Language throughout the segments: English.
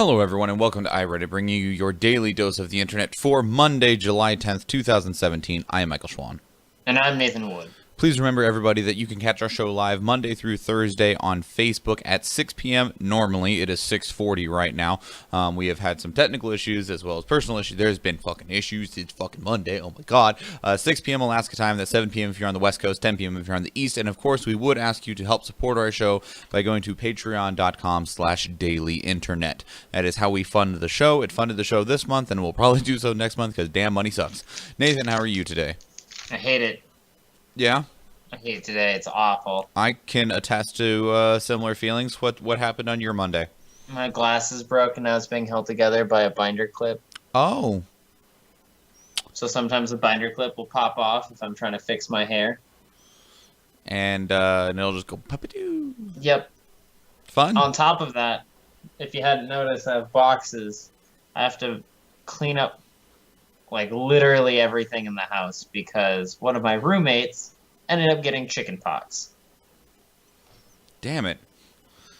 Hello everyone and welcome to iReadit, bringing you your daily dose of the internet for Monday, July 10th, 2017. I am Michael Schwahn. And I'm Nathan Wood. Please remember, everybody, that you can catch our show live Monday through Thursday on Facebook at 6 p.m. Normally, it is 6:40 right now. We have had some technical issues as well as personal issues. There's been fucking issues. It's fucking Monday. Oh, my God. 6 p.m. Alaska time. That's 7 p.m. if you're on the West Coast, 10 p.m. if you're on the East. And, of course, we would ask you to help support our show by going to patreon.com/dailyinternet. That is how we fund the show. It funded the show this month, and we'll probably do so next month because damn money sucks. Nathan, how are you today? I hate it. Yeah? I hate it today. It's awful. I can attest to similar feelings. What happened on your Monday? My glass is broken. Now it's being held together by a binder clip. Oh. So sometimes the binder clip will pop off if I'm trying to fix my hair. And it'll just go pop-a-doo. Yep. Fun. On top of that, if you hadn't noticed, I have boxes. I have to clean up, like, literally everything in the house because one of my roommates ended up getting chicken pox. Damn it.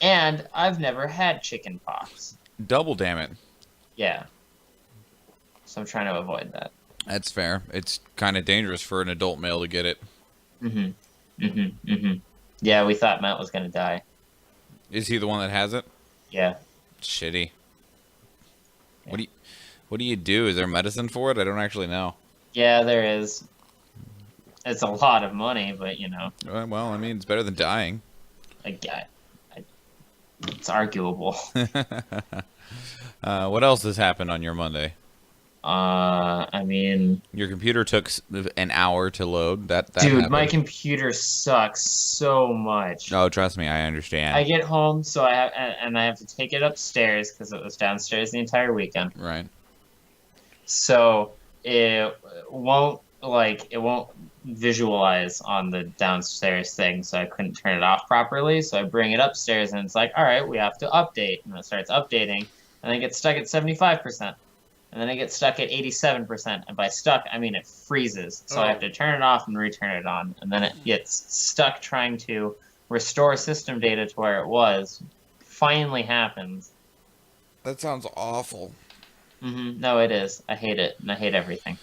And I've never had chicken pox. Double damn it. Yeah. So I'm trying to avoid that. That's fair. It's kind of dangerous for an adult male to get it. Yeah, we thought Matt was going to die. Is he the one that has it? Yeah. Shitty. Yeah. What do you do? Is there medicine for it? I don't actually know. Yeah, there is. It's a lot of money, but, you know. Well, I mean, it's better than dying. It's arguable. What else has happened on your Monday? I mean... Your computer took an hour to load. That dude, happened. My computer sucks so much. Oh, trust me, I understand. I get home, so I have to take it upstairs, because it was downstairs the entire weekend. Right. So, it won't visualize on the downstairs thing, so I couldn't turn it off properly. So I bring it upstairs, and it's like, all right, we have to update. And it starts updating, and then it gets stuck at 75%. And then it gets stuck at 87%. And by stuck, I mean it freezes. So I have to turn it off and return it on. And then it gets stuck trying to restore system data to where it was. Finally happens. That sounds awful. No, it is. I hate it, and I hate everything.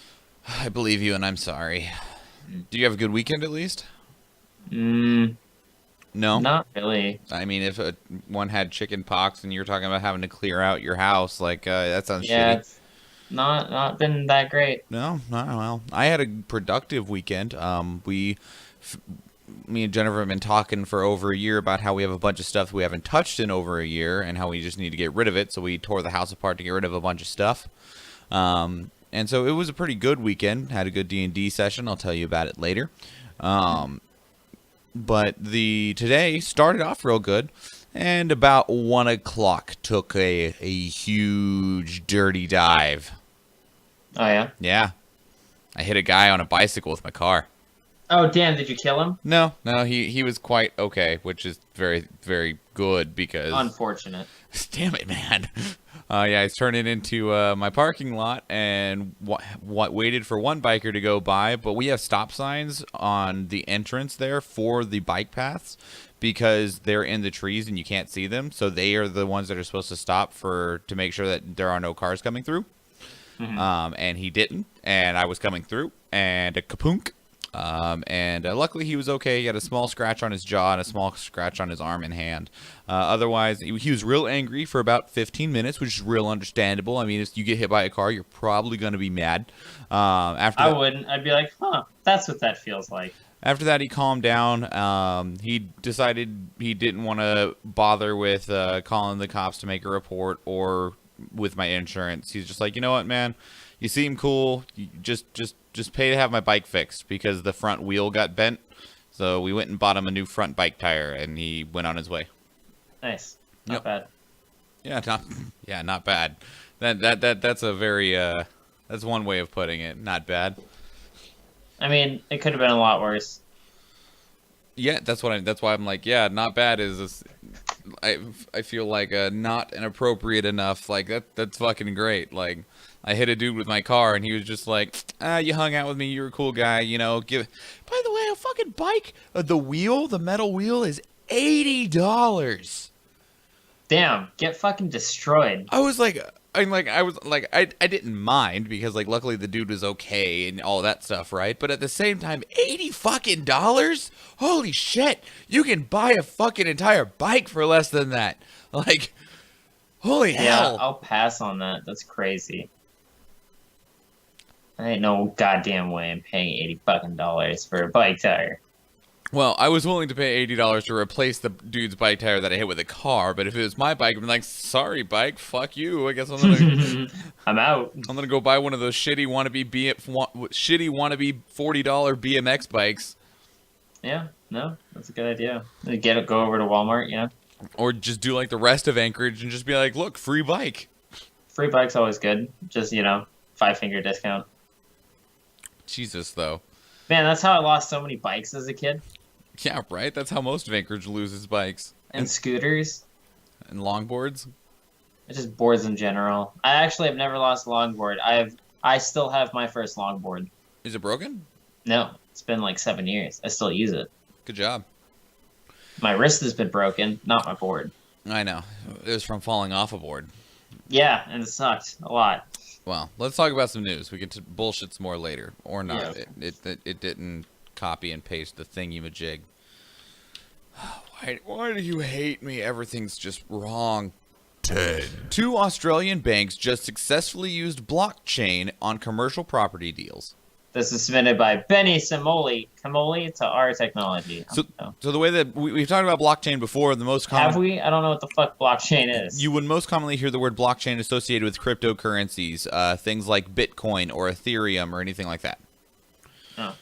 I believe you, and I'm sorry. Do you have a good weekend at least? No? Not really. I mean, if one had chicken pox and you're talking about having to clear out your house, like, that sounds shitty. It's not been that great. No, well, I had a productive weekend. Me and Jennifer have been talking for over a year about how we have a bunch of stuff we haven't touched in over a year and how we just need to get rid of it. So we tore the house apart to get rid of a bunch of stuff. And so it was a pretty good weekend. Had a good D&D session. I'll tell you about it later. But today started off real good. And about 1 o'clock took a huge dirty dive. Oh, yeah? Yeah. I hit a guy on a bicycle with my car. Oh, damn, did you kill him? No, he was quite okay, which is very, very good because... Unfortunate. Damn it, man. Yeah, I turned it into my parking lot and waited for one biker to go by, but we have stop signs on the entrance there for the bike paths because they're in the trees and you can't see them, so they are the ones that are supposed to stop to make sure that there are no cars coming through. And he didn't, and I was coming through, and a kapunk. Luckily he was okay. He had a small scratch on his jaw and a small scratch on his arm and hand. Otherwise, he was real angry for about 15 minutes, which is real understandable. I mean, if you get hit by a car, you're probably going to be mad. I wouldn't. I'd be like, that's what that feels like. After that, he calmed down. He decided he didn't want to bother with calling the cops to make a report or with my insurance. He's just like, you know what, man? You seem cool. You just pay to have my bike fixed because the front wheel got bent. So we went and bought him a new front bike tire, and he went on his way. Nice. Not bad. Yeah, not bad. That's a very that's one way of putting it. Not bad. I mean, it could have been a lot worse. Yeah, that's why I'm like, yeah, not bad is I feel like not inappropriate enough. Like that's fucking great. Like I hit a dude with my car and he was just like, you hung out with me, you're a cool guy, you know. By the way, a fucking bike, the metal wheel is $80. Damn, get fucking destroyed. I didn't mind because like luckily the dude was okay and all that stuff, right? But at the same time, $80 fucking. Holy shit! You can buy a fucking entire bike for less than that. Like, holy Yeah, hell! I'll pass on that. That's crazy. I ain't no goddamn way I'm paying $80 for a bike tire. Well, I was willing to pay $80 to replace the dude's bike tire that I hit with a car, but if it was my bike, I'd be like, sorry, bike, fuck you. I guess I'm out. I'm gonna go buy one of those shitty wannabe $40 BMX bikes, Yeah, no, that's a good idea. Go over to Walmart, yeah. or just do like the rest of Anchorage and just be like, look, free bike. Free bike's always good. Just, 5-finger discount. Jesus, though. Man, that's how I lost so many bikes as a kid. Yeah, right. That's how most of Anchorage loses bikes And scooters. and longboards. It's just boards in general. I actually have never lost a longboard. I still have my first longboard. Is it broken? No, it's been like 7 years. I still use it. Good job. My wrist has been broken, not my board. I know. It was from falling off a board. Yeah, and it sucked a lot. Well, let's talk about some news. We get to bullshit some more later, or not. Yeah. It didn't copy and paste the thingy-majig. Why do you hate me? Everything's just wrong. 10. 2 Australian banks just successfully used blockchain on commercial property deals. This is submitted by Benny Camoli to our technology. So the way that we've talked about blockchain before, the most common... Have we? I don't know what the fuck blockchain is. You would most commonly hear the word blockchain associated with cryptocurrencies, things like Bitcoin or Ethereum or anything like that. Oh.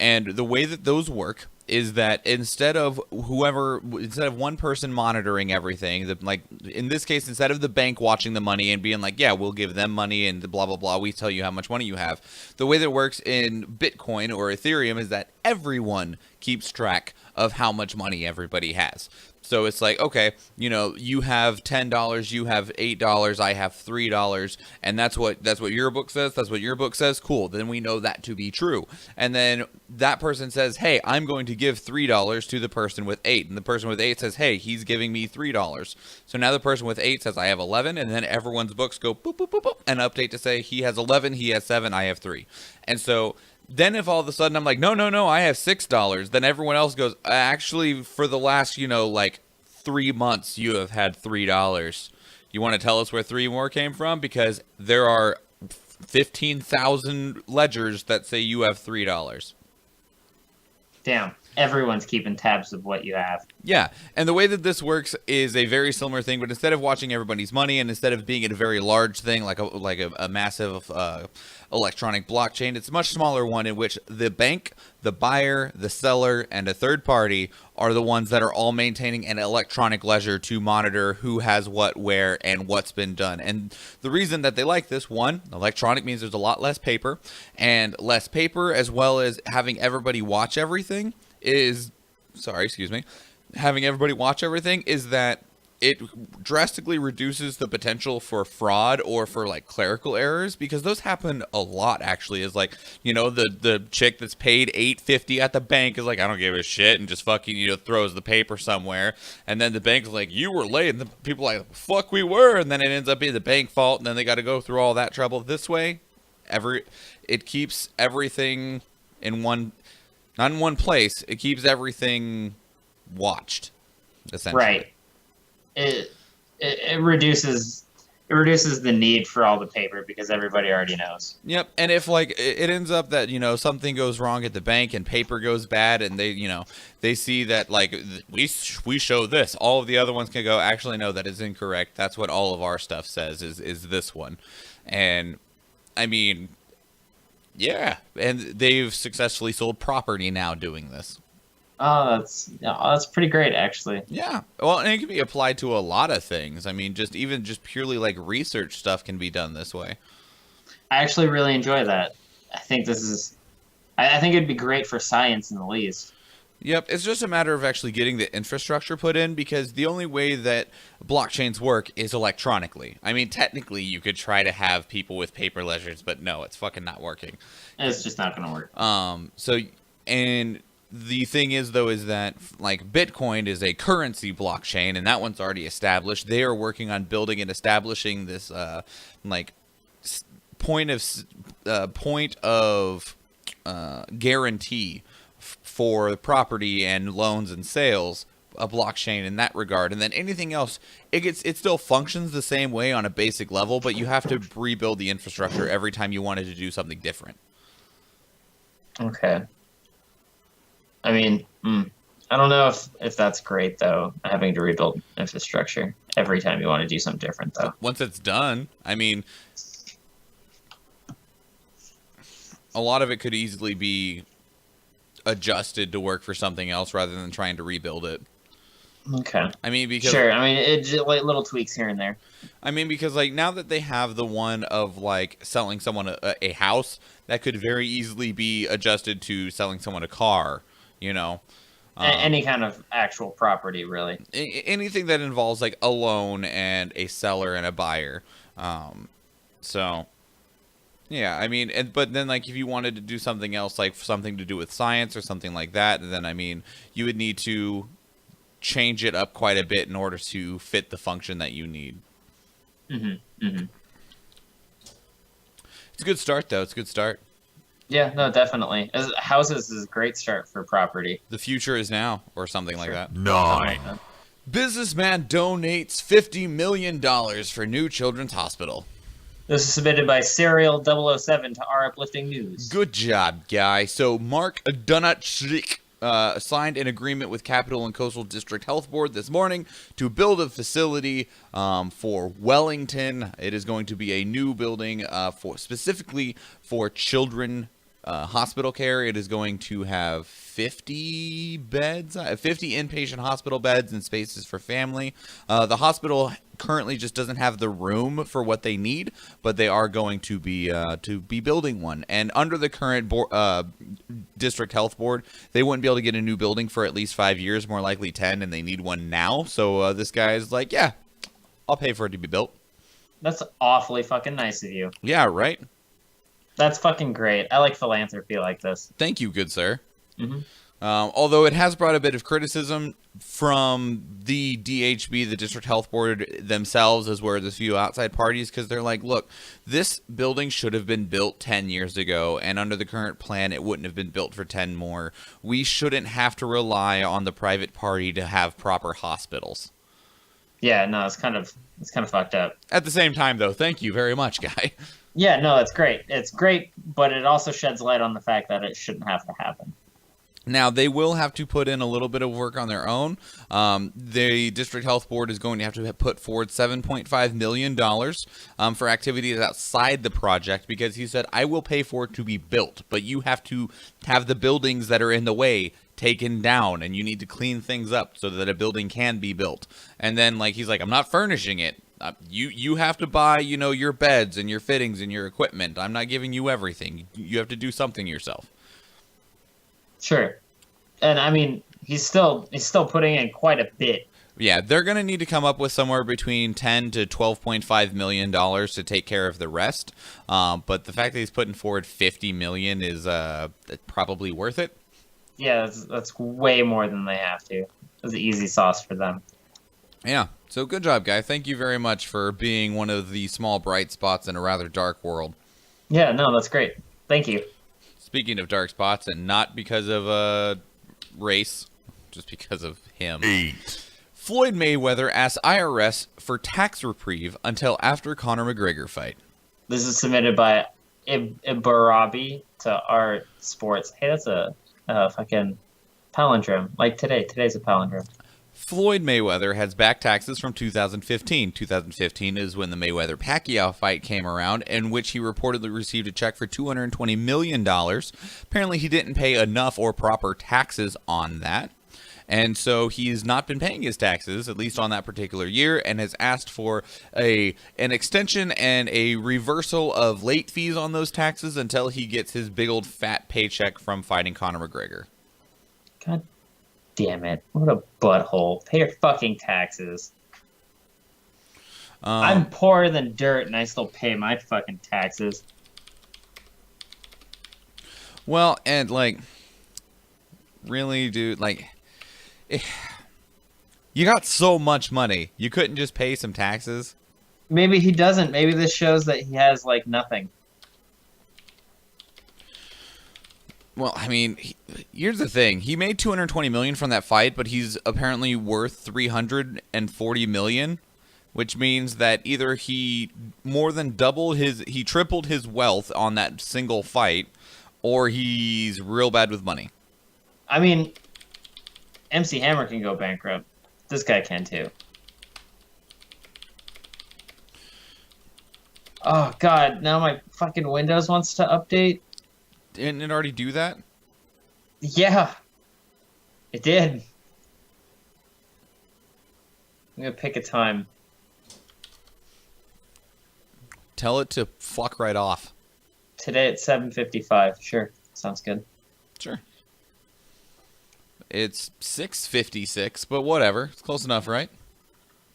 And the way that those work is that instead of one person monitoring everything, like in this case, instead of the bank watching the money and being like, yeah, we'll give them money and blah, blah, blah, we tell you how much money you have. The way that it works in Bitcoin or Ethereum is that everyone keeps track of how much money everybody has. So it's like, okay, you have $10, you have $8, I have $3, and that's what your book says. That's what your book says. Cool. Then we know that to be true. And then that person says, hey, I'm going to give $3 to the person with 8, and the person with 8 says, hey, he's giving me $3. So now the person with 8 says, I have 11, and then everyone's books go boop, boop, boop, boop, and update to say he has 11, he has 7, I have 3. And so then if all of a sudden I'm like, no, I have $6, then everyone else goes, actually, for the last, 3 months, you have had $3. You want to tell us where 3 more came from? Because there are 15,000 ledgers that say you have $3. Damn. Everyone's keeping tabs of what you have. Yeah, and the way that this works is a very similar thing, but instead of watching everybody's money and instead of being a very large thing like a massive electronic blockchain, it's a much smaller one in which the bank, the buyer, the seller, and a third party are the ones that are all maintaining an electronic ledger to monitor who has what, where, and what's been done. And the reason that they like this, one, electronic means there's a lot less paper, and less paper as well as having everybody watch everything is, having everybody watch everything is that it drastically reduces the potential for fraud or for like clerical errors, because those happen a lot actually. Is like, the chick that's paid $8.50 at the bank is like, I don't give a shit, and just fucking throws the paper somewhere, and then the bank's like, you were late, and the people are like, fuck, we were, and then it ends up being the bank fault, and then they got to go through all that trouble. This way, it keeps everything in one, not in one place, it keeps everything watched, essentially. Right. It reduces the need for all the paper because everybody already knows. Yep. And if like it ends up that something goes wrong at the bank and paper goes bad, and they see that like we show this, all of the other ones can go, actually no, that is incorrect. That's what all of our stuff says is this one. And I mean, yeah, and they've successfully sold property now doing this. Oh, that's pretty great, actually. Yeah. Well, and it can be applied to a lot of things. I mean, just purely like research stuff can be done this way. I actually really enjoy that. I think I think it'd be great for science in the least. Yep, it's just a matter of actually getting the infrastructure put in, because the only way that blockchains work is electronically. I mean, technically, you could try to have people with paper ledgers, but no, it's fucking not working. It's just not going to work. And the thing is, though, is that like Bitcoin is a currency blockchain, and that one's already established. They are working on building and establishing this like point of guarantee for property and loans and sales, a blockchain in that regard. And then anything else, it still functions the same way on a basic level, but you have to rebuild the infrastructure every time you wanted to do something different. Okay. I mean, I don't know if that's great, though, having to rebuild infrastructure every time you want to do something different, though. Once it's done, I mean, a lot of it could easily be adjusted to work for something else rather than trying to rebuild it. Okay. I mean, because sure. I mean, it's like little tweaks here and there. I mean, because like now that they have the one of like selling someone a house, that could very easily be adjusted to selling someone a car. You know, any kind of actual property, really. Anything that involves like a loan and a seller and a buyer. So. Yeah, I mean, but then, like, if you wanted to do something else, like something to do with science or something like that, then, I mean, you would need to change it up quite a bit in order to fit the function that you need. Mm-hmm. Mm-hmm. It's a good start, though. It's a good start. Yeah, no, definitely. Houses is a great start for property. The future is now, or something like that. Nine. Businessman donates $50 million for new children's hospital. This is submitted by Serial 007 to Our Uplifting News. Good job, guy. So Mark Donatschik signed an agreement with Capital and Coastal District Health Board this morning to build a facility for Wellington. It is going to be a new building specifically for children hospital care. It is going to have 50 beds, 50 inpatient hospital beds and spaces for family. The hospital currently just doesn't have the room for what they need, but they are going to be building one. And under the current district health board, they wouldn't be able to get a new building for at least 5 years, more likely 10, and they need one now. So this guy is like, yeah, I'll pay for it to be built. That's awfully fucking nice of you. Yeah, right? That's fucking great. I like philanthropy like this. Thank you, good sir. Mm-hmm. Although it has brought a bit of criticism from the DHB, the District Health Board themselves, as well as a few outside parties, because they're like, look, this building should have been built 10 years ago, and under the current plan, it wouldn't have been built for 10 more. We shouldn't have to rely on the private party to have proper hospitals. Yeah, no, it's kind of fucked up. At the same time, though, thank you very much, guy. Yeah, no, it's great. It's great, but it also sheds light on the fact that it shouldn't have to happen. Now, they will have to put in a little bit of work on their own. The District Health Board is going to have to put forward $7.5 million for activities outside the project, because he said, I will pay for it to be built, but you have to have the buildings that are in the way taken down, and you need to clean things up so that a building can be built. And then, like, he's like, I'm not furnishing it. You have to buy, your beds and your fittings and your equipment. I'm not giving you everything. You have to do something yourself. Sure. And I mean, he's still putting in quite a bit. Yeah, they're going to need to come up with somewhere between $10 to $12.5 million to take care of the rest. But the fact that he's putting forward $50 million is probably worth it. Yeah, that's way more than they have to. It's easy sauce for them. Yeah, so good job, guy. Thank you very much for being one of the small bright spots in a rather dark world. Yeah, no, that's great. Thank you. Speaking of dark spots, and not because of race, just because of him. 8. Floyd Mayweather asks IRS for tax reprieve until after Conor McGregor fight. This is submitted by Ibarabi to Art Sports. Hey, that's a fucking palindrome. Like today. Today's a palindrome. Floyd Mayweather has back taxes from 2015. 2015 is when the Mayweather-Pacquiao fight came around, in which he reportedly received a check for $220 million. Apparently, he didn't pay enough or proper taxes on that. And so he's not been paying his taxes, at least on that particular year, and has asked for an extension and a reversal of late fees on those taxes until he gets his big old fat paycheck from fighting Conor McGregor. God damn it. What a butthole. Pay your fucking taxes. I'm poorer than dirt and I still pay my fucking taxes. Well, and like, really, dude? Like, you got so much money. You couldn't just pay some taxes? Maybe he doesn't. Maybe this shows that he has like nothing. Well, I mean, here's the thing. He made $220 million from that fight, but he's apparently worth $340 million, which means that either he more than he tripled his wealth on that single fight, or he's real bad with money. I mean, MC Hammer can go bankrupt. This guy can too. Oh God! Now my fucking Windows wants to update. Didn't it already do that? Yeah, it did. I'm gonna pick a time. Tell it to fuck right off. Today at 7:55. Sure, sounds good. Sure. It's 6:56, but whatever. It's close enough, right?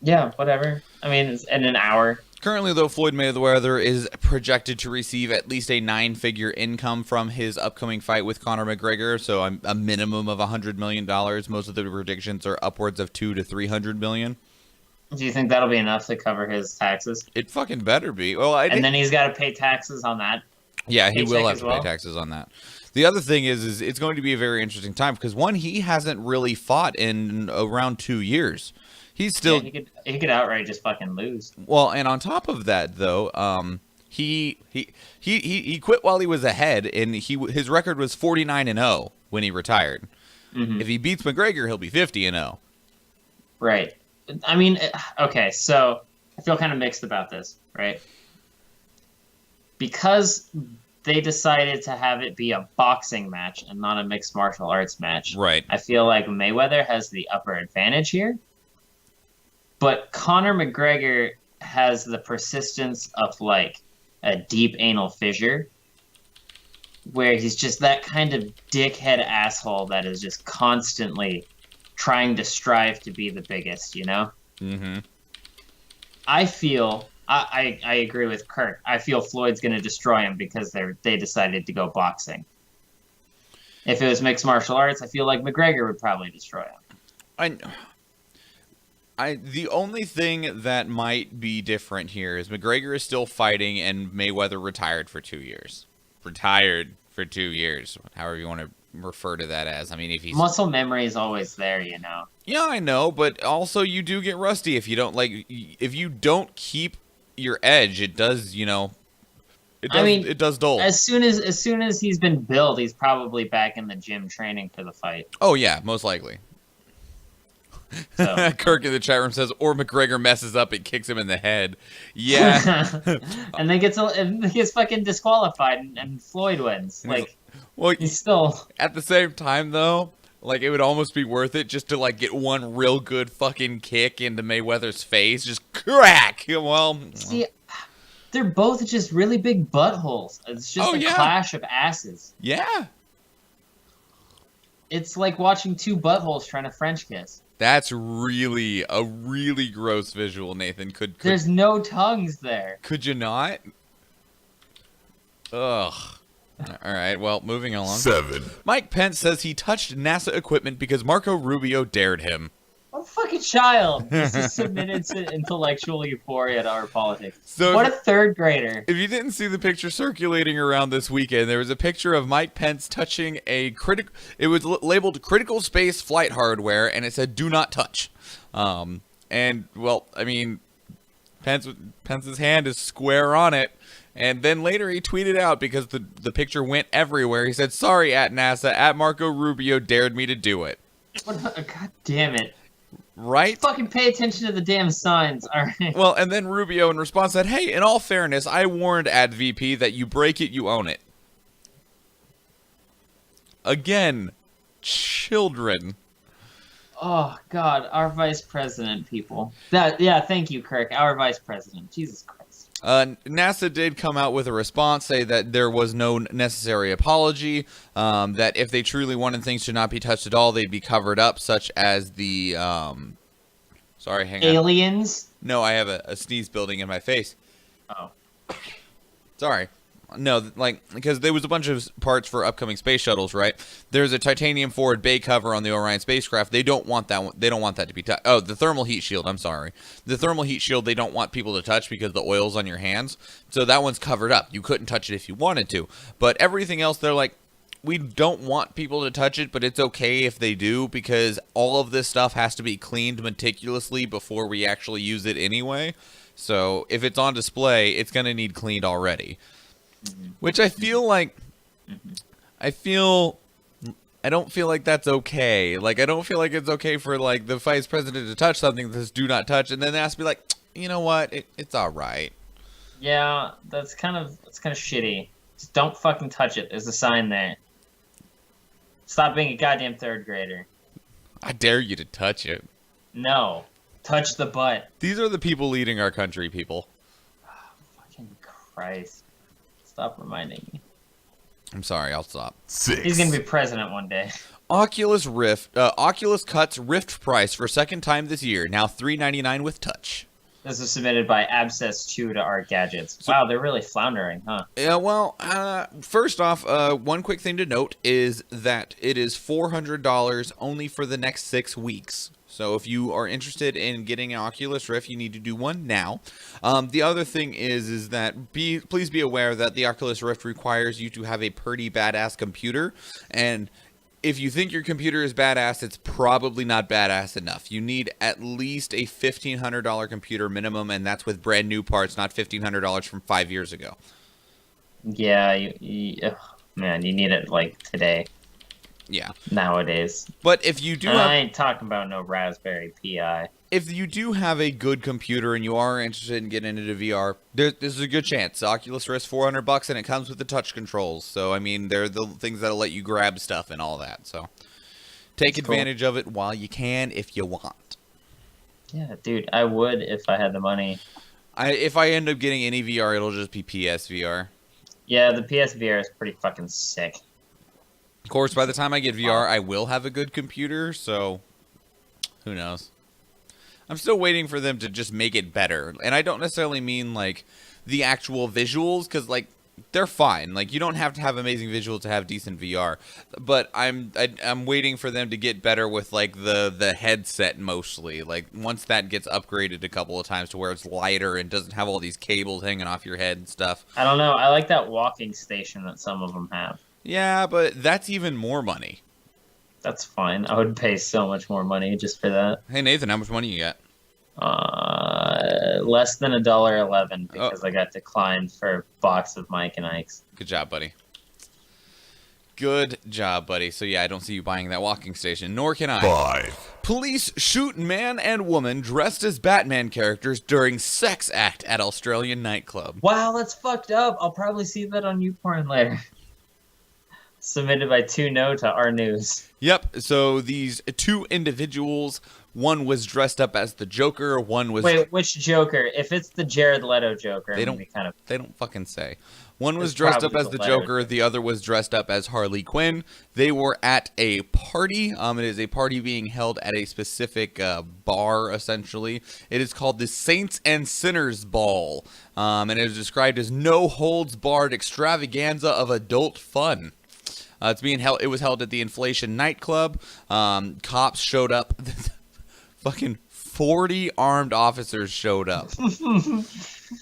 Yeah, whatever. I mean, it's in an hour. Currently, though, Floyd Mayweather is projected to receive at least a 9-figure income from his upcoming fight with Conor McGregor, so a minimum of $100 million. Most of the predictions are upwards of $200 to $300 million. Do you think that'll be enough to cover his taxes? It fucking better be. Well, and then he's got to pay taxes on that. Yeah, he will have to pay taxes on that. The other thing is it's going to be a very interesting time because, one, he hasn't really fought in around 2 years. He's still he could outright just fucking lose. Well, and on top of that, though, he quit while he was ahead, and his record was 49-0 when he retired. Mm-hmm. If he beats McGregor, he'll be 50-0. Right. I mean, okay, so I feel kind of mixed about this, right? Because they decided to have it be a boxing match and not a mixed martial arts match. Right. I feel like Mayweather has the upper advantage here. But Conor McGregor has the persistence of, like, a deep anal fissure where he's just that kind of dickhead asshole that is just constantly trying to strive to be the biggest, you know? Mm-hmm. I feel... I agree with Kirk. I feel Floyd's going to destroy him because they decided to go boxing. If it was mixed martial arts, I feel like McGregor would probably destroy him. The only thing that might be different here is McGregor is still fighting and Mayweather retired for 2 years. Retired for 2 years, however you want to refer to that as. I mean, if he's... Muscle memory is always there, you know. Yeah, I know, but also you do get rusty if you don't, like, if you don't keep your edge, it does, you know, it does dull. As soon as he's been billed, he's probably back in the gym training for the fight. Oh, yeah, most likely. So. Kirk in the chat room says, or McGregor messes up and kicks him in the head. Yeah. and then gets fucking disqualified and Floyd wins. Like, well, he's still... At the same time, though, like, it would almost be worth it just to, like, get one real good fucking kick into Mayweather's face. Just crack! Well... See, they're both just really big buttholes. It's just a clash of asses. Yeah. It's like watching two buttholes trying to French kiss. That's really a really gross visual, Nathan. There's no tongues there. Could you not? Ugh. All right, well, moving along. 7. Mike Pence says he touched NASA equipment because Marco Rubio dared him. What a fucking child. This is submitted to intellectual euphoria to our politics. So what a third grader. If you didn't see the picture circulating around this weekend, there was a picture of Mike Pence touching it was labeled critical space flight hardware, and it said do not touch. And, well, I mean, Pence's hand is square on it. And then later he tweeted out, because the picture went everywhere, he said, sorry, at NASA, at Marco Rubio dared me to do it. God damn it. Right? Fucking pay attention to the damn signs, alright? Well, and then Rubio in response said, hey, in all fairness, I warned at VP that you break it, you own it. Again, children. Oh, God, our vice president, people. Thank you, Kirk, our vice president. Jesus Christ. NASA did come out with a response, say that there was no necessary apology, that if they truly wanted things to not be touched at all, they'd be covered up, such as the, sorry, hang on. Aliens? No, I have a sneeze building in my face. Oh. Sorry. No, like, because there was a bunch of parts for upcoming space shuttles, right? There's a titanium forward bay cover on the Orion spacecraft. They don't want that one. They don't want that to be touched. Oh, the thermal heat shield. I'm sorry. The thermal heat shield they don't want people to touch because the oil's on your hands. So that one's covered up. You couldn't touch it if you wanted to. But everything else, they're like, we don't want people to touch it, but it's okay if they do because all of this stuff has to be cleaned meticulously before we actually use it anyway. So if it's on display, it's going to need cleaned already. Which I feel like, I don't feel like that's okay. Like, I don't feel like it's okay for, like, the vice president to touch something that says do not touch, and then they have to be like, you know what, it's all right. Yeah, that's kind of shitty. Just don't fucking touch it. There's a sign there. Stop being a goddamn third grader. I dare you to touch it. No. Touch the butt. These are the people leading our country, people. Oh, fucking Christ. Stop reminding me. I'm sorry, I'll stop. 6. He's gonna be president one day. Oculus cuts Rift price for second time this year. Now $399 with touch. This was submitted by Abscess2 to Art Gadgets. Wow, they're really floundering, huh? Yeah, well, first off, one quick thing to note is that it is $400 only for the next 6 weeks. So if you are interested in getting an Oculus Rift, you need to do one now. The other thing is that please be aware that the Oculus Rift requires you to have a pretty badass computer, and if you think your computer is badass, it's probably not badass enough. You need at least a $1,500 computer minimum, and that's with brand new parts, not $1,500 from 5 years ago. Yeah, man, you need it like today. Yeah. Nowadays. But if you do I ain't talking about no Raspberry Pi. If you do have a good computer and you are interested in getting into VR, this is a good chance. Oculus Rift $400 and it comes with the touch controls. So I mean, they're the things that'll let you grab stuff and all that. So take advantage of it while you can if you want. Yeah, dude, I would if I had the money. If I end up getting any VR, it'll just be PSVR. Yeah, the PSVR is pretty fucking sick. Of course, by the time I get VR, I will have a good computer, so who knows. I'm still waiting for them to just make it better. And I don't necessarily mean, like, the actual visuals, because, like, they're fine. Like, you don't have to have amazing visuals to have decent VR. But I'm waiting for them to get better with, like, the headset mostly. Like, once that gets upgraded a couple of times to where it's lighter and doesn't have all these cables hanging off your head and stuff. I don't know. I like that walking station that some of them have. Yeah, but that's even more money. That's fine. I would pay so much more money just for that. Hey, Nathan, how much money you got? Less than $1.11 because I got declined for a box of Mike and Ike's. Good job, buddy. Good job, buddy. So, yeah, I don't see you buying that walking station, nor can I. 5. Police shoot man and woman dressed as Batman characters during sex act at Australian nightclub. Wow, that's fucked up. I'll probably see that on YouPorn later. Submitted by 2No to our news. Yep, so these two individuals, one was dressed up as the Joker, one was... Wait, which Joker? If it's the Jared Leto Joker, they don't fucking say. One was dressed up as the Joker, the other was dressed up as Harley Quinn. They were at a party. It is a party being held at a specific bar, essentially. It is called the Saints and Sinners Ball, and it is described as no-holds-barred extravaganza of adult fun. It's being held. It was held at the Inflation nightclub. Cops showed up. Fucking 40 armed officers showed up.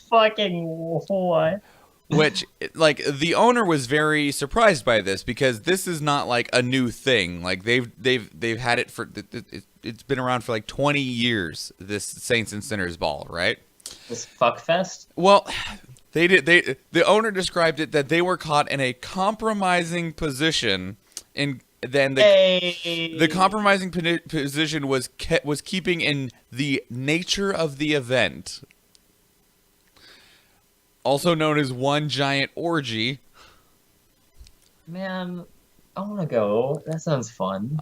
Fucking what? Which, like, the owner was very surprised by this because this is not like a new thing. Like they've had it for it's been around for like 20 years. This Saints and Sinners Ball, right? This fuckfest. Well. The owner described it that they were caught in a compromising position, and then the compromising position was keeping in the nature of the event, also known as one giant orgy. Man, I want to go. That sounds fun.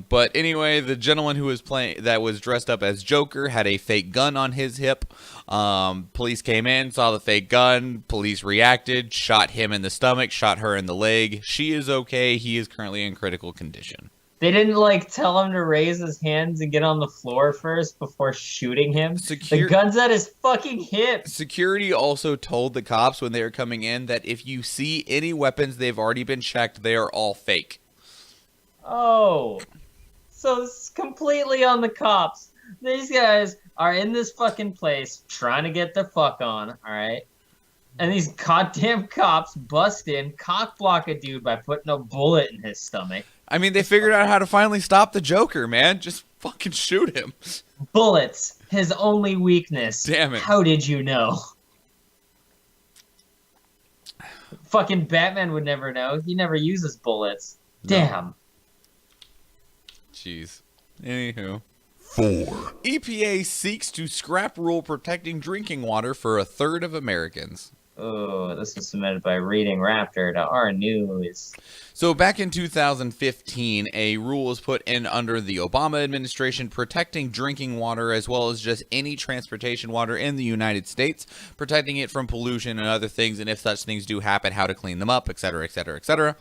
But anyway, the gentleman who was that was dressed up as Joker had a fake gun on his hip. Police came in, saw the fake gun. Police reacted, shot him in the stomach, shot her in the leg. She is okay. He is currently in critical condition. They didn't like tell him to raise his hands and get on the floor first before shooting him. The gun's at his fucking hip. Security also told the cops when they were coming in that if you see any weapons, they've already been checked. They are all fake. Oh. So it's completely on the cops. These guys are in this fucking place trying to get the fuck on, alright? And these goddamn cops bust in, cock block a dude by putting a bullet in his stomach. I mean, they figured out how to finally stop the Joker, man. Just fucking shoot him. Bullets, his only weakness. Damn it. How did you know? Fucking Batman would never know. He never uses bullets. No. Damn. Jeez. Anywho. 4. EPA seeks to scrap rule protecting drinking water for a third of Americans. Oh, this was submitted by Reading Raptor to our news. So back in 2015, a rule was put in under the Obama administration protecting drinking water as well as just any transportation water in the United States, protecting it from pollution and other things, and if such things do happen, how to clean them up, etc., etc., etc.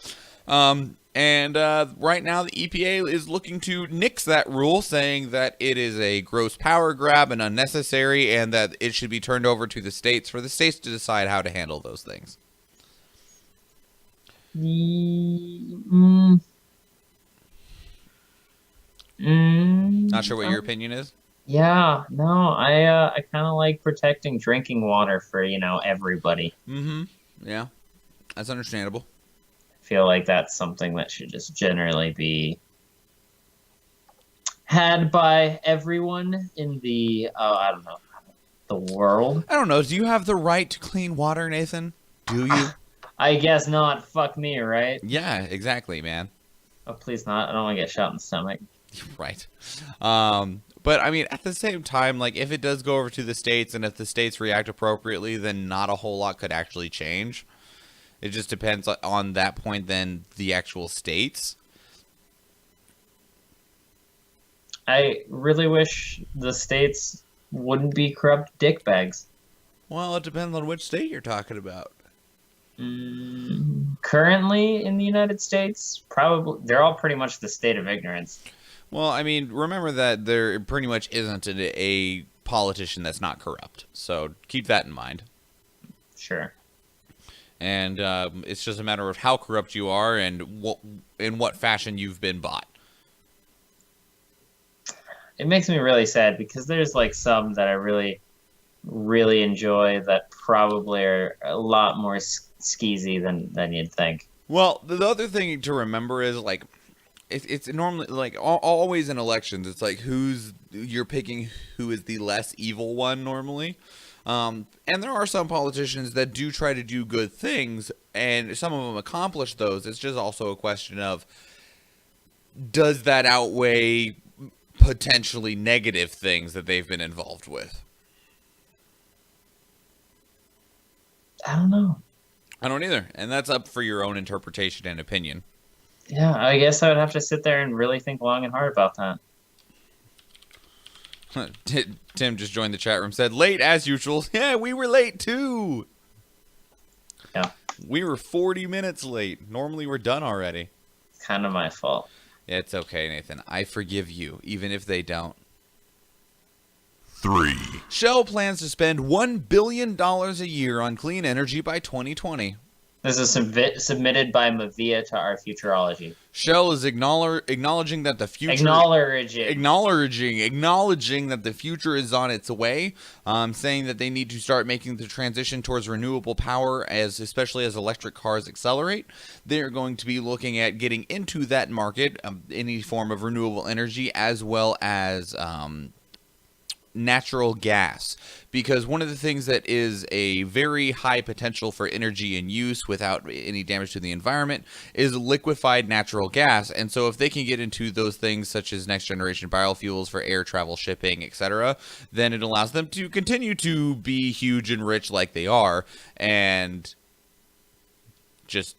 And right now the EPA is looking to nix that rule, saying that it is a gross power grab and unnecessary, and that it should be turned over to the states for the states to decide how to handle those things. Not sure what your opinion is. Yeah, no, I kind of like protecting drinking water for, everybody. Yeah, that's understandable. I feel like that's something that should just generally be had by everyone in the, I don't know, the world. I don't know. Do you have the right to clean water, Nathan? Do you? I guess not. Fuck me, right? Yeah, exactly, man. Oh, please not. I don't want to get shot in the stomach. Right. But, I mean, at the same time, like, if it does go over to the states and if the states react appropriately, then not a whole lot could actually change. It just depends on that point then the actual states. I really wish the states wouldn't be corrupt dickbags. Well, it depends on which state you're talking about. Currently in the United States, probably they're all pretty much the state of ignorance. Well, I mean, remember that there pretty much isn't a politician that's not corrupt. So keep that in mind. Sure. And it's just a matter of how corrupt you are and in what fashion you've been bought. It makes me really sad because there's like some that I really, really enjoy that probably are a lot more skeezy than you'd think. Well, the other thing to remember is like it's normally like always in elections. It's like you're picking who is the less evil one normally. And there are some politicians that do try to do good things, and some of them accomplish those. It's just also a question of, does that outweigh potentially negative things that they've been involved with? I don't know. I don't either. And that's up for your own interpretation and opinion. Yeah, I guess I would have to sit there and really think long and hard about that. Tim just joined the chat room, said, late as usual. Yeah, we were late too. Yeah. We were 40 minutes late. Normally we're done already. It's kind of my fault. It's okay, Nathan. I forgive you, even if they don't. 3. Shell plans to spend $1 billion a year on clean energy by 2020. This is submitted by Mavia to our Futurology. Shell is acknowledging that the future acknowledging that the future is on its way, saying that they need to start making the transition towards renewable power, especially as electric cars accelerate. They're going to be looking at getting into that market, any form of renewable energy, as well as natural gas, because one of the things that is a very high potential for energy and use without any damage to the environment is liquefied natural gas. And so if they can get into those things such as next generation biofuels for air travel, shipping, etc., then it allows them to continue to be huge and rich like they are, and just,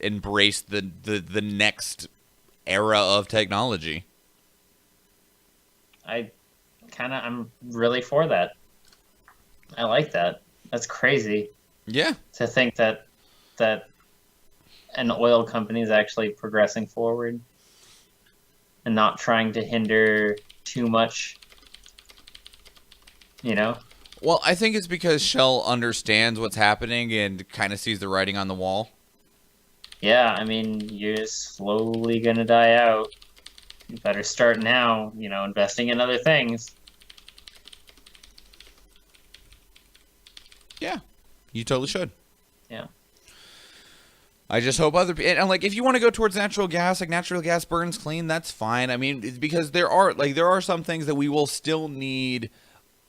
embrace the next era of technology. I'm really for that. I like that. That's crazy. Yeah. To think that an oil company is actually progressing forward. and not trying to hinder too much, you know? Well, I think it's because Shell understands what's happening and kind of sees the writing on the wall. Yeah, I mean, you're slowly gonna die out. You better start now, investing in other things. Yeah, you totally should. Yeah. I just hope other people, and like, if you want to go towards natural gas, like natural gas burns clean, that's fine. I mean, it's because there are some things that we will still need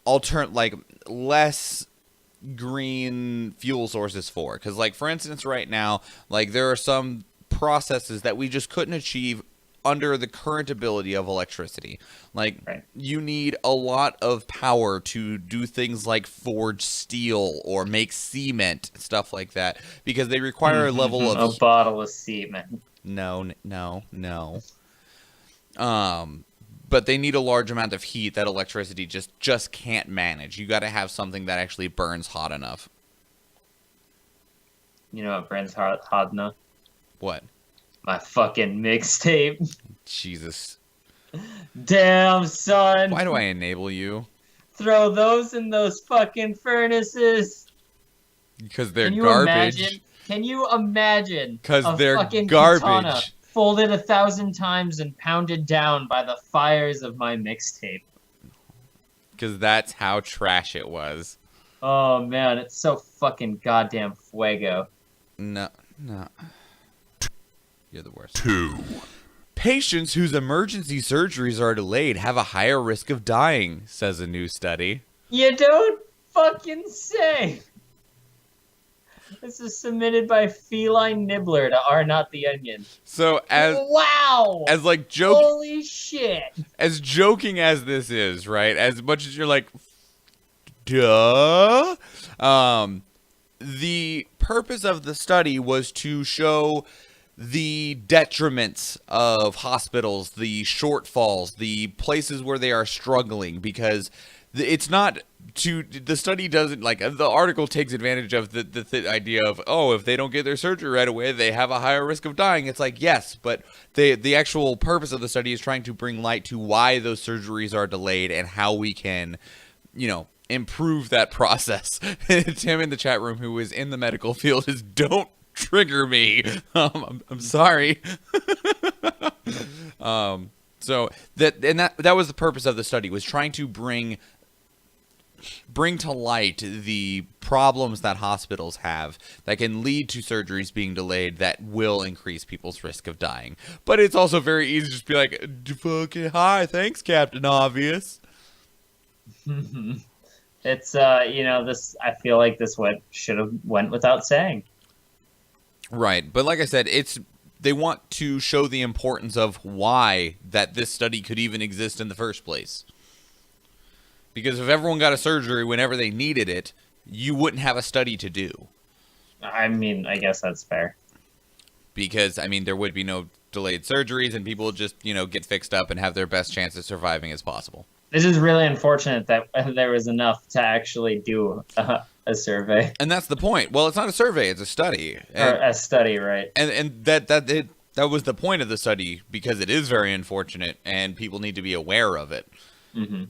like less green fuel sources for. Because, like, for instance, right now, like, there are some processes that we just couldn't achieve under the current ability of electricity. Like, Right. you need a lot of power to do things like forge steel or make cement, stuff like that, because they require a level of a bottle of semen. no. But they need a large amount of heat that electricity just can't manage. You got to have something that actually burns hot enough. You know what burns hot enough? What? My fucking mixtape. Jesus. Damn, son. Why do I enable you? Throw those in those fucking furnaces. Because they're Can you garbage. imagine? Can you imagine? Because they're fucking garbage. Katana folded 1,000 times and pounded down by the fires of my mixtape. Because that's how trash it was. Oh man, it's so fucking goddamn fuego. No. You're the worst. 2. Patients whose emergency surgeries are delayed have a higher risk of dying, says a new study. You don't fucking say. This is submitted by Feline Nibbler to R Not the Onion. So wow, as like holy shit, as joking as this is, right? As much as you're like, duh. The purpose of the study was to show the detriments of hospitals, the shortfalls, the places where they are struggling, because it's not to the study doesn't like the article takes advantage of the idea of, oh, if they don't get their surgery right away, they have a higher risk of dying. It's like, yes, but the actual purpose of the study is trying to bring light to why those surgeries are delayed and how we can, improve that process. Tim in the chat room, who is in the medical field, is don't trigger me. I'm sorry. So that was the purpose of the study, was trying to bring to light the problems that hospitals have that can lead to surgeries being delayed that will increase people's risk of dying. But it's also very easy to just be like, fucking hi, thanks, Captain Obvious. It's this. I feel like this should have went without saying. Right, but like I said, they want to show the importance of why that this study could even exist in the first place. Because if everyone got a surgery whenever they needed it, you wouldn't have a study to do. I mean, I guess that's fair. Because, I mean, there would be no delayed surgeries and people would just, get fixed up and have their best chance of surviving as possible. This is really unfortunate that there was enough to actually do a survey. And that's the point. Well, it's not a survey, it's a study. Or a study, right. And that was the point of the study, because it is very unfortunate and people need to be aware of it. Mm-hmm.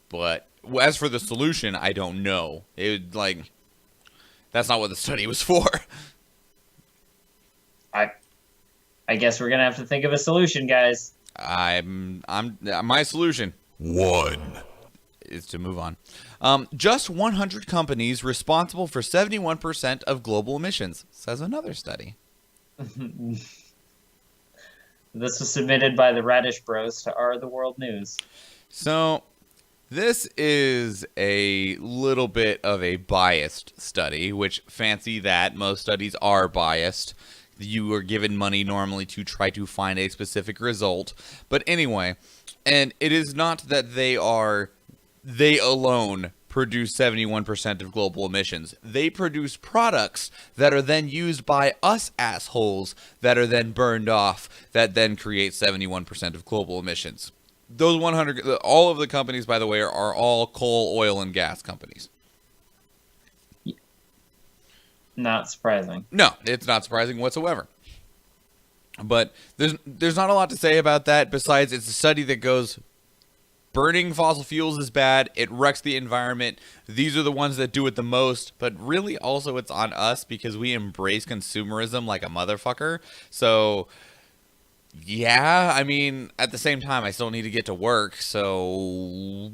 But as for the solution, I don't know. That's not what the study was for. I guess we're gonna have to think of a solution, guys. My solution 1 is to move on. Just 100 companies responsible for 71% of global emissions, says another study. This was submitted by the Radish Bros to The World News. So this is a little bit of a biased study, which, fancy that, most studies are biased. You are given money normally to try to find a specific result. But anyway, and it is not that they alone produce 71% of global emissions. They produce products that are then used by us assholes that are then burned off, that then create 71% of global emissions. Those 100, all of the companies, by the way, are all coal, oil, and gas companies. Not surprising. No, it's not surprising whatsoever. But there's not a lot to say about that besides it's a study that goes burning fossil fuels is bad. It wrecks the environment. These are the ones that do it the most. But really, also, it's on us because we embrace consumerism like a motherfucker. So, yeah, I mean, at the same time, I still need to get to work. So,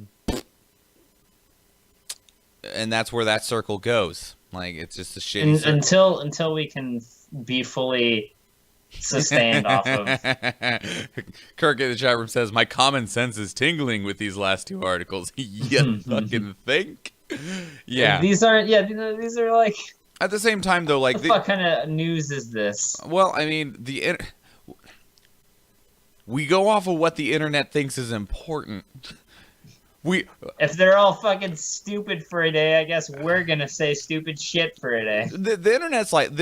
and that's where that circle goes. Like, it's just a shitty circle. Until we can be fully sustained off of. Kirk in the chat room says, my common sense is tingling with these last two articles. You fucking think? Yeah. These aren't, these are like... At the same time, though, like... What the fuck kind of news is this? Well, I mean, we go off of what the internet thinks is important. If they're all fucking stupid for a day, I guess we're gonna say stupid shit for a day. The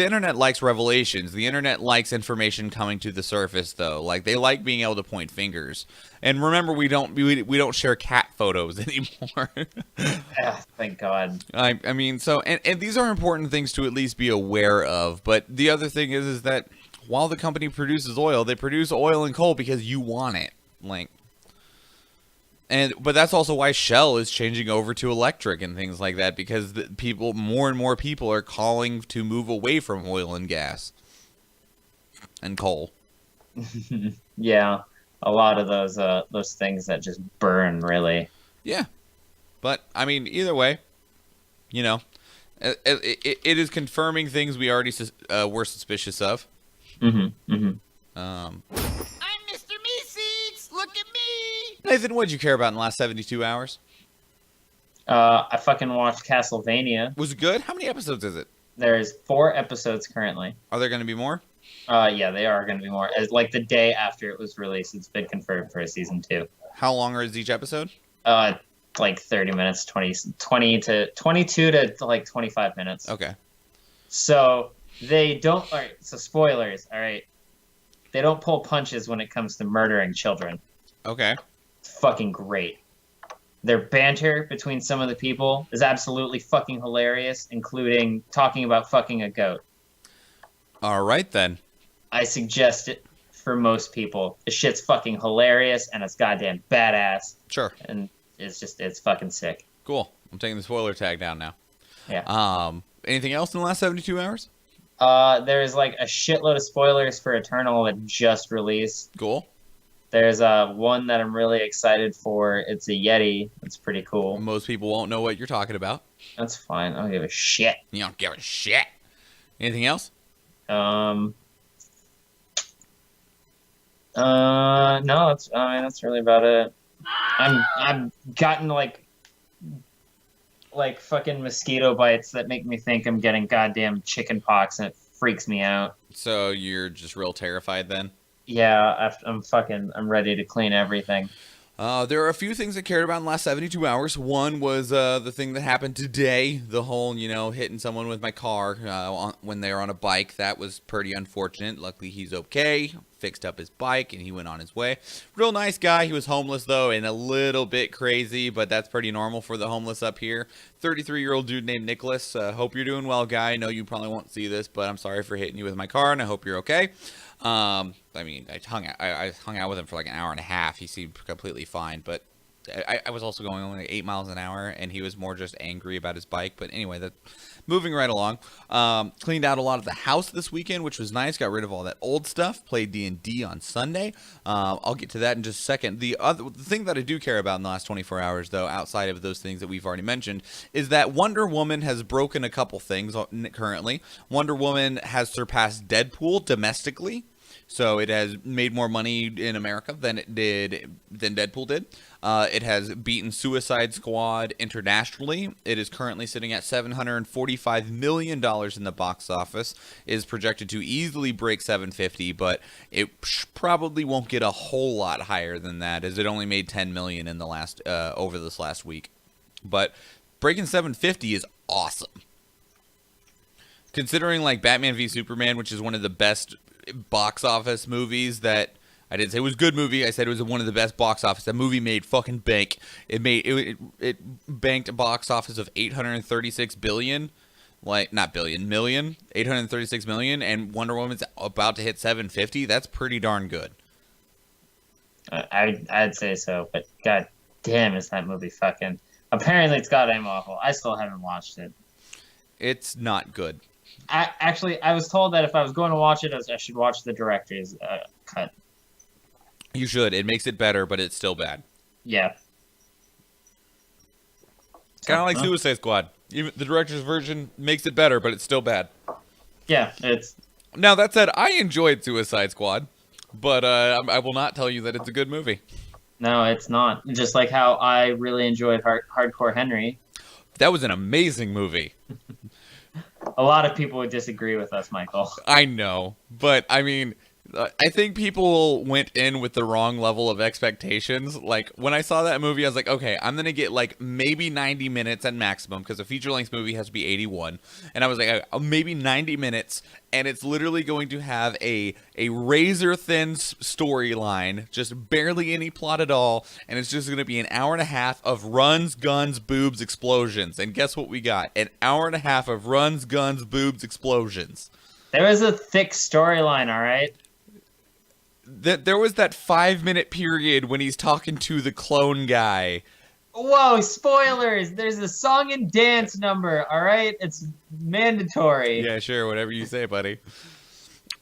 internet likes revelations. The internet likes information coming to the surface, though. Like they like being able to point fingers. And remember, we don't share cat photos anymore. Thank God. I mean, so and these are important things to at least be aware of. But the other thing is that while the company produces oil, they produce oil and coal because you want it. Like. But that's also why Shell is changing over to electric and things like that because more and more people are calling to move away from oil and gas and coal. Yeah, a lot of those things that just burn, really. Yeah, but I mean, either way, you know, it is confirming things we already were suspicious of. Nathan, what did you care about in the last 72 hours? I fucking watched Castlevania. Was it good? How many episodes is it? There's 4 episodes currently. Are there going to be more? Yeah, they are going to be more. Like the day after it was released, it's been confirmed for a season 2. How long is each episode? Like 30 minutes, 20 to 22 to like 25 minutes. Okay. So they don't. All right. So spoilers. All right. They don't pull punches when it comes to murdering children. Okay. It's fucking great. Their banter between some of the people is absolutely fucking hilarious, including talking about fucking a goat. All right, then. I suggest it for most people. The shit's fucking hilarious, and it's goddamn badass. Sure. And it's fucking sick. Cool. I'm taking the spoiler tag down now. Yeah. Anything else in the last 72 hours? There's like a shitload of spoilers for Eternal that just released. Cool. There's one that I'm really excited for. It's a Yeti. It's pretty cool. Most people won't know what you're talking about. That's fine. I don't give a shit. You don't give a shit. Anything else? No, that's really about it. I'm gotten like fucking mosquito bites that make me think I'm getting goddamn chicken pox, and it freaks me out. So you're just real terrified then? Yeah, I'm ready to clean everything. There are a few things I cared about in the last 72 hours. One was the thing that happened today, the whole, hitting someone with my car when they were on a bike. That was pretty unfortunate. Luckily, he's okay, fixed up his bike, and he went on his way. Real nice guy. He was homeless, though, and a little bit crazy, but that's pretty normal for the homeless up here. 33-year-old dude named Nicholas. Hope you're doing well, guy. I know you probably won't see this, but I'm sorry for hitting you with my car, and I hope you're okay. I mean, I hung out with him for like an hour and a half. He seemed completely fine, but I was also going only like 8 miles an hour, and he was more just angry about his bike. But anyway, moving right along. Cleaned out a lot of the house this weekend, which was nice. Got rid of all that old stuff. Played D&D on Sunday. I'll get to that in just a second. The thing that I do care about in the last 24 hours, though, outside of those things that we've already mentioned, is that Wonder Woman has broken a couple things currently. Wonder Woman has surpassed Deadpool domestically. So it has made more money in America than Deadpool did. It has beaten Suicide Squad internationally. It is currently sitting at $745 million in the box office. It is projected to easily break 750, but it probably won't get a whole lot higher than that, as it only made 10 million in the over this last week. But breaking 750 is awesome. Considering like Batman v Superman, which is one of the best box office movies that I didn't say it was a good movie. I said it was one of the best box office. That movie made fucking bank. It banked a box office of $836 billion. Like, not billion, million, 836 million, and Wonder Woman's about to hit 750. That's pretty darn good. I'd say so, but god damn, is that movie fucking... Apparently it's goddamn awful. I still haven't watched it. It's not good. I was told that if I was going to watch it, I should watch the director's cut. You should. It makes it better, but it's still bad. Yeah. Kind of like Suicide Squad. Even the director's version makes it better, but it's still bad. Yeah, it's... Now, that said, I enjoyed Suicide Squad, but I will not tell you that it's a good movie. No, it's not. Just like how I really enjoyed Hardcore Henry. That was an amazing movie. A lot of people would disagree with us, Michael. I know, but I mean, I think people went in with the wrong level of expectations. Like, when I saw that movie, I was like, okay, I'm going to get like maybe 90 minutes at maximum, because a feature-length movie has to be 81. And I was like, maybe 90 minutes, and it's literally going to have a razor-thin storyline, just barely any plot at all, and it's just going to be an hour and a half of runs, guns, boobs, explosions. And guess what we got? An hour and a half of runs, guns, boobs, explosions. There was a thick storyline, all right? There was that 5-minute period when he's talking to the clone guy. Whoa, spoilers! There's a song and dance number, all right? It's mandatory. Yeah, sure, whatever you say, buddy.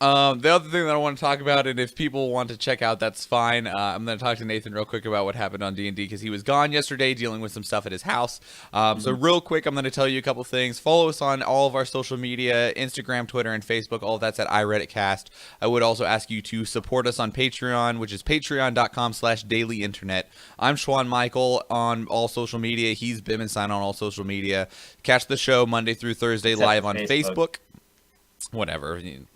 The other thing that I want to talk about, and if people want to check out, that's fine. I'm going to talk to Nathan real quick about what happened on D&D, because he was gone yesterday dealing with some stuff at his house. So real quick, I'm going to tell you a couple things. Follow us on all of our social media, Instagram, Twitter, and Facebook. All of that's at iReaditCast. I would also ask you to support us on Patreon, which is patreon.com/dailyinternet. I'm Schwahn Michael on all social media. He's Bim and Sign on all social media. Catch the show Monday through Thursday live on Facebook. Whatever. You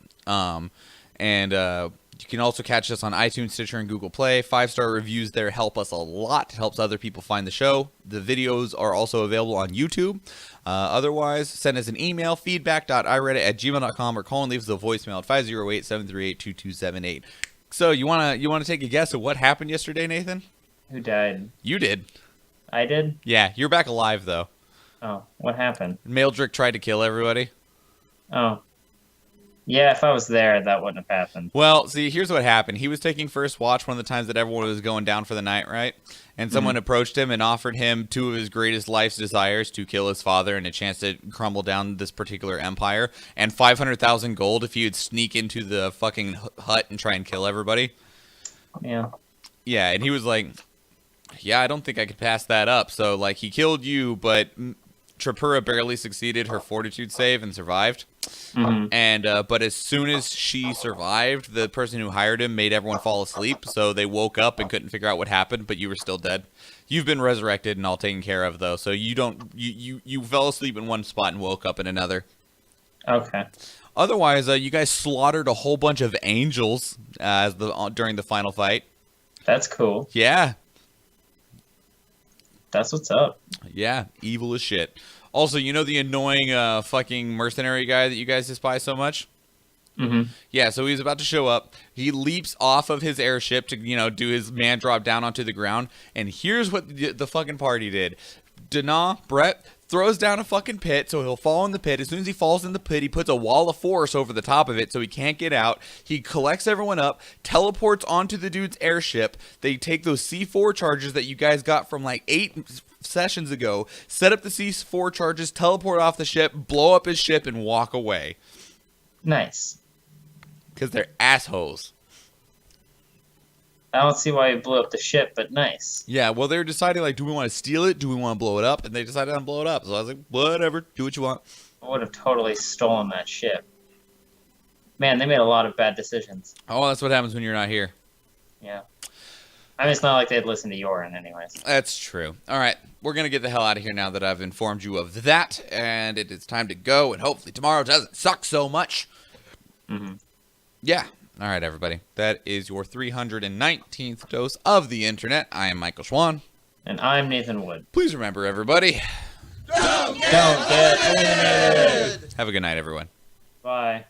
can also catch us on iTunes, Stitcher, and Google Play. 5-star reviews there help us a lot. It helps other people find the show. The videos are also available on YouTube. Otherwise, send us an email, feedback.ireadit@gmail.com, or call and leave us a voicemail at 508-738-2278. So you wanna take a guess at what happened yesterday, Nathan? Who died? You did. I did? Yeah, you're back alive though. Oh, what happened? Maildrick tried to kill everybody. Oh. Yeah, if I was there, that wouldn't have happened. Well, see, here's what happened. He was taking first watch one of the times that everyone was going down for the night, right? And someone approached him and offered him two of his greatest life's desires, to kill his father and a chance to crumble down this particular empire, and 500,000 gold if he would sneak into the fucking hut and try and kill everybody. Yeah. Yeah, and he was like, yeah, I don't think I could pass that up. So, like, he killed you, but Tripura barely succeeded her fortitude save and survived. And but as soon as she survived, the person who hired him made everyone fall asleep, so they woke up and couldn't figure out what happened, but you were still dead. You've been resurrected and all taken care of, though, so you fell asleep in one spot and woke up in another. Okay. Otherwise, you guys slaughtered a whole bunch of angels during the final fight. That's cool. Yeah. That's what's up. Yeah, evil as shit. Also, you know the annoying fucking mercenary guy that you guys despise so much? Yeah, so he's about to show up. He leaps off of his airship to, do his man drop down onto the ground. And here's what the fucking party did. Brett throws down a fucking pit, so he'll fall in the pit. As soon as he falls in the pit, he puts a wall of force over the top of it so he can't get out. He collects everyone up, teleports onto the dude's airship. They take those C4 charges that you guys got from like 8 sessions ago, set up the C4 charges, teleport off the ship, blow up his ship, and walk away. Nice. Because they're assholes. I don't see why you blew up the ship, but nice. Yeah, well, they were deciding, like, do we want to steal it? Do we want to blow it up? And they decided to blow it up. So I was like, whatever, do what you want. I would have totally stolen that ship. Man, they made a lot of bad decisions. Oh, that's what happens when you're not here. Yeah. I mean, it's not like they'd listen to Yorin anyways. That's true. All right, we're going to get the hell out of here now that I've informed you of that. And it is time to go, and hopefully tomorrow doesn't suck so much. Yeah. All right, everybody. That is your 319th dose of the internet. I am Michael Schwahn. And I'm Nathan Wood. Please remember, everybody, Don't get eliminated! have a good night, everyone. Bye.